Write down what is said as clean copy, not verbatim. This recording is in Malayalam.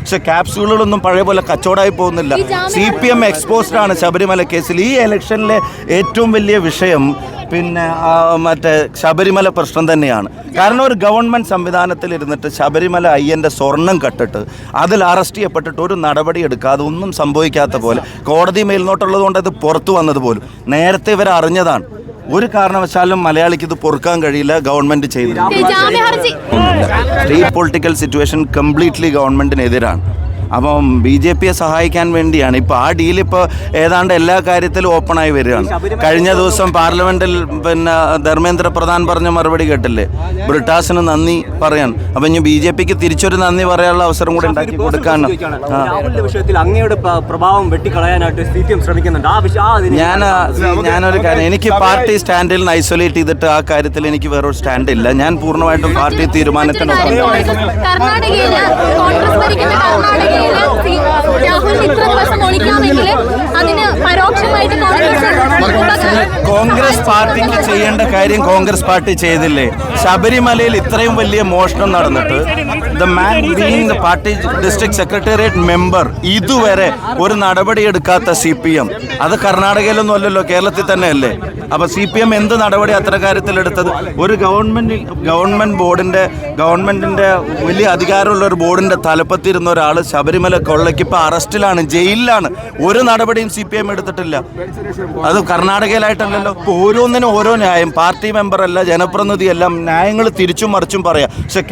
പക്ഷെ ക്യാപ്സ്യൂളുകളൊന്നും പഴയ പോലെ കച്ചവടമായി പോകുന്നില്ല. CPM എക്സ്പോസ്ഡ് ആണ് ശബരിമല കേസിൽ. ഈ ഇലക്ഷനിലെ ഏറ്റവും വലിയ വിഷയം പിന്നെ മറ്റേ ശബരിമല പ്രശ്നം തന്നെയാണ്. കാരണം ഒരു ഗവൺമെൻറ് സംവിധാനത്തിൽ ഇരുന്നിട്ട് ശബരിമല അയ്യൻ്റെ സ്വർണം കട്ടിട്ട് അതിൽ അറസ്റ്റ് ചെയ്യപ്പെട്ടിട്ട് ഒരു നടപടി എടുക്കാതെ ഒന്നും സംഭവിക്കാത്ത പോലെ കോടതി മേൽനോട്ടുള്ളത് കൊണ്ട് അത് പുറത്തു വന്നതുപോലും നേരത്തെ ഇവർ അറിഞ്ഞതാണ്. ഒരു കാരണവശാലും മലയാളിക്ക് ഇത് പൊറുക്കാൻ കഴിയില്ല. ഗവൺമെൻറ് ചെയ്തില്ല. സ്റ്റേറ്റ് പൊളിറ്റിക്കൽ സിറ്റുവേഷൻ കംപ്ലീറ്റ്ലി ഗവൺമെൻറ്റിനെതിരാണ്. അപ്പം BJPയെ സഹായിക്കാൻ വേണ്ടിയാണ് ഇപ്പോൾ ആ ഡീൽ. ഇപ്പോൾ ഏതാണ്ട് എല്ലാ കാര്യത്തിലും ഓപ്പണായി വരികയാണ്. കഴിഞ്ഞ ദിവസം പാർലമെൻറ്റിൽ പിന്നെ ധർമ്മേന്ദ്ര പ്രധാൻ പറഞ്ഞ മറുപടി കേട്ടില്ലേ, ബ്രിട്ടാസിന് നന്ദി പറയാൻ. അപ്പം ഇനി BJPക്ക് തിരിച്ചൊരു നന്ദി പറയാനുള്ള അവസരം കൂടി ഉണ്ടാക്കി കൊടുക്കാൻ ഞാനൊരു കാര്യം, എനിക്ക് പാർട്ടി സ്റ്റാൻഡിൽ നിന്ന് ഐസൊലേറ്റ് ചെയ്തിട്ട് ആ കാര്യത്തിൽ എനിക്ക് വേറൊരു സ്റ്റാൻഡ് ഇല്ല. ഞാൻ പൂർണ്ണമായിട്ടും പാർട്ടി തീരുമാനത്തിനൊപ്പം. കോൺഗ്രസ് പാർട്ടിക്ക് ചെയ്യേണ്ട കാര്യം കോൺഗ്രസ് പാർട്ടി ചെയ്തില്ലേ? ശബരിമലയിൽ ഇത്രയും വലിയ മോഷണം നടന്നിട്ട് the man being the party district secretariat member ഇതുവരെ ഒരു നടപടി എടുക്കാത്ത CPM, അത് കർണാടകയിലൊന്നും അല്ലല്ലോ, കേരളത്തിൽ തന്നെയല്ലേ. അപ്പോൾ CPM എന്ത് നടപടി അത്ര കാര്യത്തിൽ എടുത്തത്? ഒരു ഗവൺമെന്റിന്റെ വലിയ അധികാരമുള്ള ഒരു ബോർഡിന്റെ തലപ്പത്തിരുന്ന ഒരാൾ ശബരിമല കൊള്ളയ്ക്ക് ഇപ്പോൾ അറസ്റ്റിലാണ്, ജയിലിലാണ്. ഒരു നടപടിയും CPM എടുത്തിട്ടില്ല. അത് കർണാടകയിലായിട്ടല്ലല്ലോ. ഇപ്പോൾ ഓരോന്നിനും ഓരോ ന്യായം. പാർട്ടി മെമ്പറല്ല, ജനപ്രതിനിധിയല്ല, ന്യായങ്ങൾ തിരിച്ചും മറിച്ചും പറയാം. പക്ഷെ